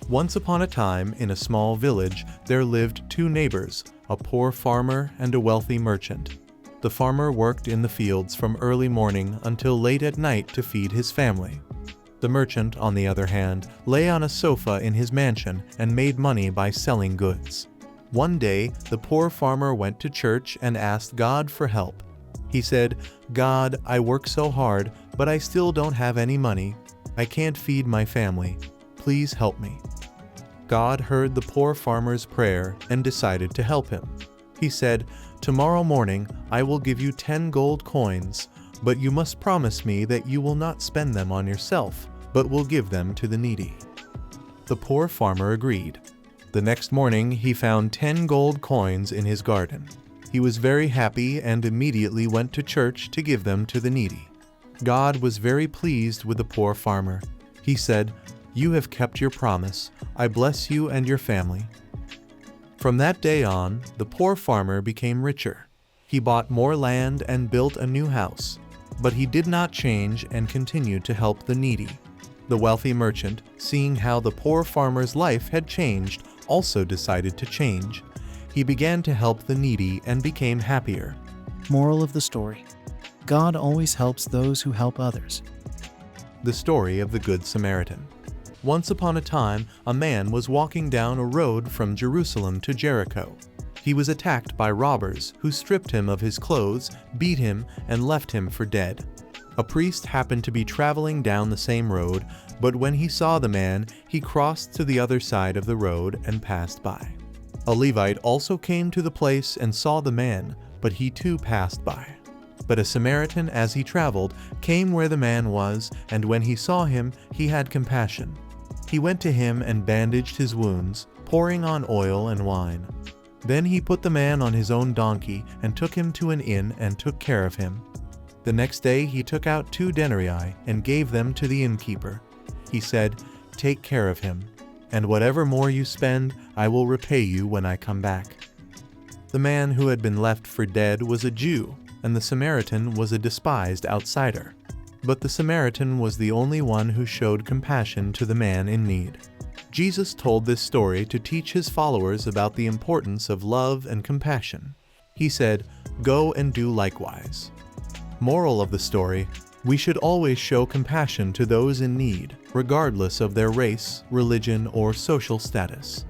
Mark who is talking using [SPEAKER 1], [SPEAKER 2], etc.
[SPEAKER 1] Once upon a time, in a small village, there lived two neighbors, a poor farmer and a wealthy merchant. The farmer worked in the fields from early morning until late at night to feed his family. The merchant, on the other hand, lay on a sofa in his mansion and made money by selling goods. One day, the poor farmer went to church and asked God for help. He said, "God, I work so hard, but I still don't have any money. I can't feed my family. Please help me." God heard the poor farmer's prayer and decided to help him. He said, "Tomorrow morning I will give you 10 gold coins, but you must promise me that you will not spend them on yourself, but will give them to the needy." The poor farmer agreed. The next morning he found 10 gold coins in his garden. He was very happy and immediately went to church to give them to the needy. God was very pleased with the poor farmer. He said, "You have kept your promise. I bless you and your family." From that day on, the poor farmer became richer. He bought more land and built a new house. But he did not change and continued to help the needy. The wealthy merchant, seeing how the poor farmer's life had changed, also decided to change. He began to help the needy and became happier.
[SPEAKER 2] Moral of the story: God always helps those who help others.
[SPEAKER 1] The story of the Good Samaritan. Once upon a time, a man was walking down a road from Jerusalem to Jericho. He was attacked by robbers who stripped him of his clothes, beat him, and left him for dead. A priest happened to be traveling down the same road, but when he saw the man, he crossed to the other side of the road and passed by. A Levite also came to the place and saw the man, but he too passed by. But a Samaritan, as he traveled, came where the man was, and when he saw him, he had compassion. He went to him and bandaged his wounds, pouring on oil and wine. Then he put the man on his own donkey and took him to an inn and took care of him. The next day he took out 2 denarii and gave them to the innkeeper. He said, "Take care of him, and whatever more you spend, I will repay you when I come back." The man who had been left for dead was a Jew, and the Samaritan was a despised outsider. But the Samaritan was the only one who showed compassion to the man in need. Jesus told this story to teach his followers about the importance of love and compassion. He said, "Go and do likewise." Moral of the story: we should always show compassion to those in need, regardless of their race, religion, or social status.